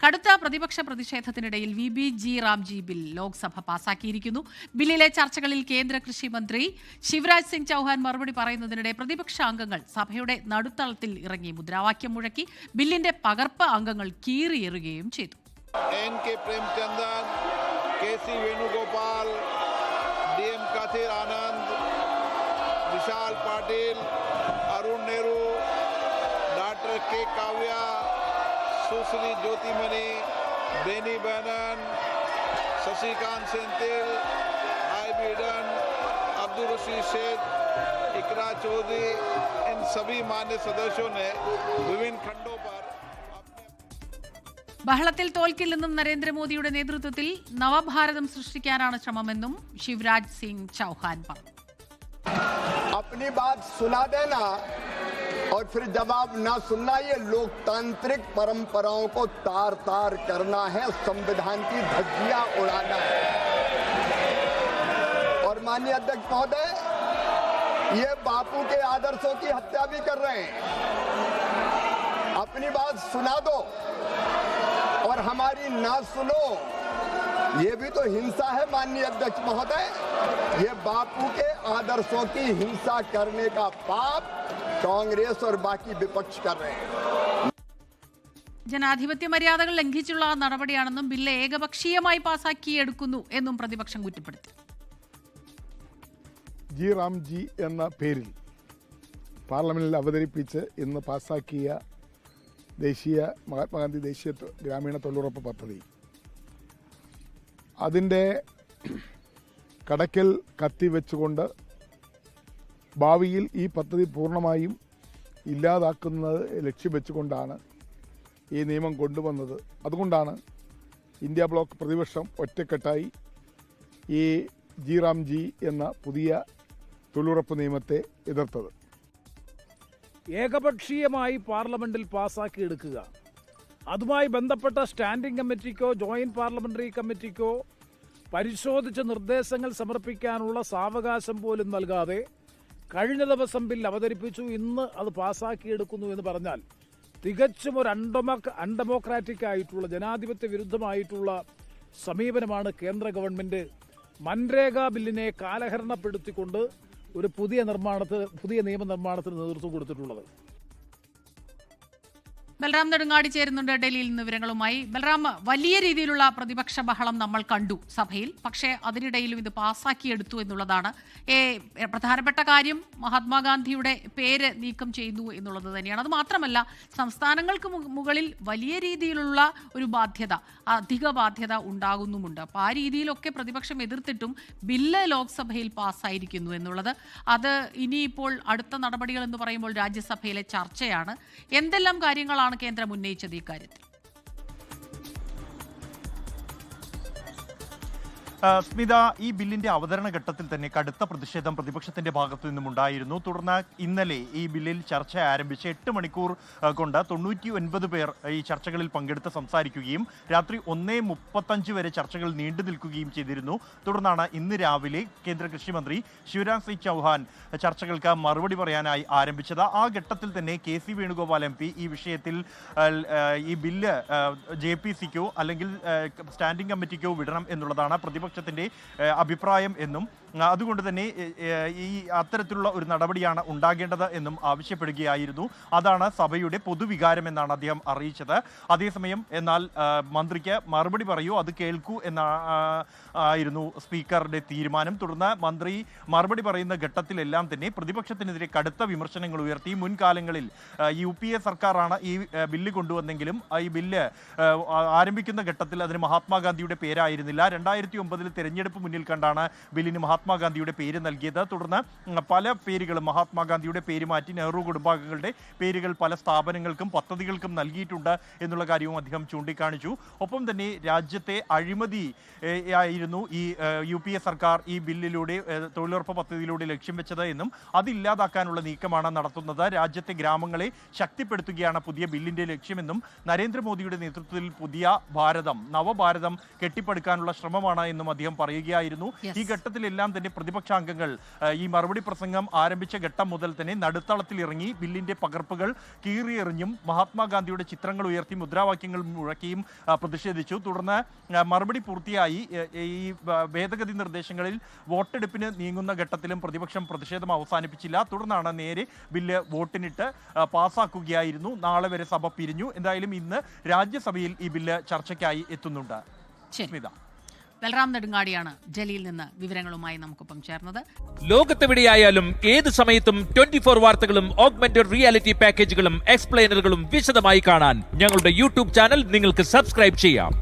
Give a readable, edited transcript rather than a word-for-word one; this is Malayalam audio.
കടുത്ത പ്രതിപക്ഷ പ്രതിഷേധത്തിനിടയിൽ VBG റാംജി ബിൽ ലോക്സഭ പാസാക്കിയിരിക്കുന്നു. ബില്ലിലെ ചർച്ചകളിൽ കേന്ദ്ര കൃഷി മന്ത്രി ശിവരാജ് സിംഗ് ചൗഹാൻ മറുപടി പറയുന്നതിനിടെ പ്രതിപക്ഷ അംഗങ്ങൾ സഭയുടെ നടുത്തളത്തിൽ ഇറങ്ങി മുദ്രാവാക്യം മുഴക്കി. ബില്ലിന്റെ പകർപ്പ് അംഗങ്ങൾ കീറിയെറിയുകയും ചെയ്തു. NK Premachandran, KC Venugopal, DM Kathir आनंद, विशाल पाटिल, अरुण नेहरू, डॉक्टर K काव्या, सुश्री ज्योतिमणि, बेनी बैनन, शशिकांत सेंथिल, IB डन, अब्दुल रशीद शेख, इकरा चौधरी, इन सभी मान्य सदस्यों ने विभिन्न खंडों पर ബഹളത്തിൽ തോൽക്കില്ലെന്നും നരേന്ദ്രമോദിയുടെ നേതൃത്വത്തിൽ നവഭാരതം സൃഷ്ടിക്കാനാണ് ശ്രമമെന്നും ശിവരാജ് സിംഗ് ചൗഹാൻ പറഞ്ഞു. अपनी बात सुना देना और फिर जवाब ना सुनना, ये लोकतांत्रिक परंपराओं को तार तार करना है, संविधान की धज्जियां उड़ाना है. और माननीय अध्यक्ष महोदय, ये बापू के आदर्शों की हत्या भी कर रहे हैं. अपनी बात सुना दो और हमारी ना सुनो, ये भी तो हिंसा है माननीय अध्यक्ष महोदय. ये बापू के आदर्शों की हिंसा करने का पाप कांग्रेस और बाकी विपक्ष कर रहे हैं. ജനാധിപത്യ മര്യാദകൾ ലംഘിച്ചുള്ള നടപടിയാണെന്നും ബില്ല് ഏകപക്ഷീയമായി പാസാക്കിയെടുക്കുന്നു എന്നും പ്രതിപക്ഷം കുറ്റപ്പെടുത്തി. ജി റാംജി എന്ന പേരിൽ പാർലമെന്റിൽ അവതരിപ്പിച്ച് ഇന്ന് പാസാക്കിയ മഹാത്മാഗാന്ധി ദേശീയ ഗ്രാമീണ തൊഴിലുറപ്പ് പദ്ധതി, അതിൻ്റെ കടക്കൽ കത്തിവെച്ചുകൊണ്ട് ഭാവിയിൽ ഈ പദ്ധതി പൂർണ്ണമായും ഇല്ലാതാക്കുന്നത് ലക്ഷ്യം വെച്ചുകൊണ്ടാണ് ഈ നിയമം കൊണ്ടുവന്നത്. അതുകൊണ്ടാണ് ഇന്ത്യ ബ്ലോക്ക് പ്രതിപക്ഷം ഒറ്റക്കെട്ടായി ഈ ജി റാംജി എന്ന പുതിയ തൊഴിലുറപ്പ് നിയമത്തെ എതിർത്തത്. ഏകപക്ഷീയമായി പാർലമെന്റിൽ പാസാക്കിയെടുക്കുക, അതുമായി ബന്ധപ്പെട്ട സ്റ്റാൻഡിംഗ് കമ്മിറ്റിക്കോ ജോയിന്റ് പാർലമെന്ററി കമ്മിറ്റിക്കോ പരിശോധിച്ച് നിർദ്ദേശങ്ങൾ സമർപ്പിക്കാനുള്ള സാവകാശം പോലും നൽകാതെ കഴിഞ്ഞ ദിവസം ബിൽ അവതരിപ്പിച്ചു, ഇന്ന് അത് പാസാക്കിയെടുക്കുന്നു എന്ന് പറഞ്ഞാൽ തികച്ചും ഒരു അൺഡെമോക്രാറ്റിക് ആയിട്ടുള്ള ജനാധിപത്യ വിരുദ്ധമായിട്ടുള്ള സമീപനമാണ് കേന്ദ്ര ഗവൺമെന്റ് മൻരേഗ ബില്ലിനെ കാലഹരണപ്പെടുത്തിക്കൊണ്ട് ഒരു പുതിയ നിയമനിർമ്മാണത്തിന് നേതൃത്വം കൊടുത്തിട്ടുള്ളത്. ബൽറാം നെടുങ്ങാടി ചേരുന്നുണ്ട് ഡൽഹിയിൽ നിന്ന് വിവരങ്ങളുമായി. ബൽറാം, വലിയ രീതിയിലുള്ള പ്രതിപക്ഷ ബഹളം നമ്മൾ കണ്ടു സഭയിൽ. പക്ഷേ അതിനിടയിലും ഇത് പാസാക്കിയെടുത്തു എന്നുള്ളതാണ് പ്രധാനപ്പെട്ട കാര്യം. മഹാത്മാഗാന്ധിയുടെ പേര് നീക്കം ചെയ്തു എന്നുള്ളത് തന്നെയാണ്. അത് മാത്രമല്ല, സംസ്ഥാനങ്ങൾക്ക് മുകളിൽ വലിയ രീതിയിലുള്ള ഒരു ബാധ്യത, അധിക ബാധ്യത ഉണ്ടാകുന്നുമുണ്ട്. അപ്പോൾ ആ രീതിയിലൊക്കെ പ്രതിപക്ഷം എതിർത്തിട്ടും ബില്ല് ലോക്സഭയിൽ പാസ്സായിരിക്കുന്നു എന്നുള്ളത്, അത് ഇനിയിപ്പോൾ അടുത്ത നടപടികൾ എന്ന് പറയുമ്പോൾ രാജ്യസഭയിലെ ചർച്ചയാണ്. എന്തെല്ലാം കാര്യങ്ങളാണ് കേന്ദ്രം ഉന്നയിച്ചത് ഇക്കാര്യത്തിൽ? സ്മിത, ഈ ബില്ലിന്റെ അവതരണ ഘട്ടത്തിൽ തന്നെ കടുത്ത പ്രതിഷേധം പ്രതിപക്ഷത്തിന്റെ ഭാഗത്തു നിന്നും ഉണ്ടായിരുന്നു. തുടർന്ന് ഇന്നലെ ഈ ബില്ലിൽ ചർച്ച ആരംഭിച്ച് 8 മണിക്കൂർ കൊണ്ട് 99 പേർ ഈ ചർച്ചകളിൽ പങ്കെടുത്ത് സംസാരിക്കുകയും രാത്രി 1:35 വരെ ചർച്ചകൾ നീണ്ടു നിൽക്കുകയും ചെയ്തിരുന്നു. തുടർന്നാണ് ഇന്ന് രാവിലെ കേന്ദ്ര കൃഷിമന്ത്രി ശിവരാജ് സിംഗ് ചൗഹാൻ ചർച്ചകൾക്ക് മറുപടി പറയാനായി ആരംഭിച്ചത്. ആ ഘട്ടത്തിൽ തന്നെ KC വേണുഗോപാൽ MP ഈ വിഷയത്തിൽ ഈ ബില്ല് JPCക്കോ അല്ലെങ്കിൽ സ്റ്റാൻഡിംഗ് കമ്മിറ്റിക്കോ വിടണം എന്നുള്ളതാണ് പ്രതിപക്ഷത്തിന്റെ അഭിപ്രായം എന്നും അതുകൊണ്ട് തന്നെ ഈ അത്തരത്തിലുള്ള ഒരു നടപടിയാണ് ഉണ്ടാകേണ്ടത് എന്നും ആവശ്യപ്പെടുകയായിരുന്നു. അതാണ് സഭയുടെ പൊതുവികാരം എന്നാണ് അദ്ദേഹം അറിയിച്ചത്. അതേസമയം എന്നാൽ മന്ത്രിക്ക് മറുപടി പറയൂ, അത് കേൾക്കൂ എന്നായിരുന്നു സ്പീക്കറുടെ തീരുമാനം. തുടർന്ന് മന്ത്രി മറുപടി പറയുന്ന ഘട്ടത്തിലെല്ലാം തന്നെ പ്രതിപക്ഷത്തിനെതിരെ കടുത്ത വിമർശനങ്ങൾ ഉയർത്തി. മുൻകാലങ്ങളിൽ UPA സർക്കാരാണ് ഈ ബില്ല് കൊണ്ടുവന്നെങ്കിലും ഈ ബില്ല് ആരംഭിക്കുന്ന ഘട്ടത്തിൽ അതിന് മഹാത്മാഗാന്ധിയുടെ പേരായിരുന്നില്ല. 2009 തെരഞ്ഞെടുപ്പ് മുന്നിൽ കണ്ടാണ് ബില്ലിന് മഹാത്മാഗാന്ധിയുടെ പേര് നൽകിയത്. തുടർന്ന് പല പേരുകളും മഹാത്മാഗാന്ധിയുടെ പേര് മാറ്റി നെഹ്റു കുടുംബാംഗങ്ങളുടെ പേരുകൾ പല സ്ഥാപനങ്ങൾക്കും പദ്ധതികൾക്കും നൽകിയിട്ടുണ്ട് എന്നുള്ള കാര്യവും അദ്ദേഹം ചൂണ്ടിക്കാണിച്ചു. ഒപ്പം തന്നെ രാജ്യത്തെ അഴിമതി ആയിരുന്നു ഈ UPA സർക്കാർ ഈ ബില്ലിലൂടെ തൊഴിലുറപ്പ് പദ്ധതിയിലൂടെ ലക്ഷ്യം വെച്ചത് എന്നും അതില്ലാതാക്കാനുള്ള നീക്കമാണ് നടത്തുന്നത്. രാജ്യത്തെ ഗ്രാമങ്ങളെ ശക്തിപ്പെടുത്തുകയാണ് പുതിയ ബില്ലിന്റെ ലക്ഷ്യമെന്നും നരേന്ദ്രമോദിയുടെ നേതൃത്വത്തിൽ പുതിയ ഭാരതം, നവഭാരതം കെട്ടിപ്പടുക്കാനുള്ള ശ്രമമാണ് എന്നും അദ്ദേഹം പറയുകയായിരുന്നു. ഈ ഘട്ടത്തിലെല്ലാം തന്നെ പ്രതിപക്ഷാംഗങ്ങൾ ഈ മറുപടി പ്രസംഗം ആരംഭിച്ച ഘട്ടം മുതൽ തന്നെ നടുത്തളത്തിലിറങ്ങി ബില്ലിന്റെ പകർപ്പുകൾ കീറിയെറിഞ്ഞും മഹാത്മാഗാന്ധിയുടെ ചിത്രങ്ങൾ ഉയർത്തി മുദ്രാവാക്യങ്ങൾ മുഴക്കിയും പ്രതിഷേധിച്ചു. തുടർന്ന് മറുപടി പൂർത്തിയായി ഈ ഭേദഗതി നിർദ്ദേശങ്ങളിൽ വോട്ടെടുപ്പിന് നീങ്ങുന്ന ഘട്ടത്തിലും പ്രതിപക്ഷം പ്രതിഷേധം അവസാനിപ്പിച്ചില്ല. തുടർന്നാണ് നേരെ ബില്ല് വോട്ടിനിട്ട് പാസ്സാക്കുകയായിരുന്നു. നാളെ വരെ സഭ പിരിഞ്ഞു. എന്തായാലും ഇന്ന് രാജ്യസഭയിൽ ഈ ബില്ല് ചർച്ചയ്ക്കായി എത്തുന്നുണ്ട്. സ്മിത. ബൽറാം നെടുങ്ങാടിയാണ് ഡൽഹിയിൽ നിന്ന് വിവരങ്ങളുമായി നമുക്കൊപ്പം ചേർന്നത്. ലോകത്തെവിടെയായാലും ഏത് സമയത്തും 24 വാർത്തകളും ഓഗ്മെന്റഡ് റിയാലിറ്റി പാക്കേജുകളും എക്സ്പ്ലെയിനറുകളും വിശദമായി കാണാൻ ഞങ്ങളുടെ യൂട്യൂബ് ചാനൽ നിങ്ങൾക്ക് സബ്സ്ക്രൈബ് ചെയ്യാം.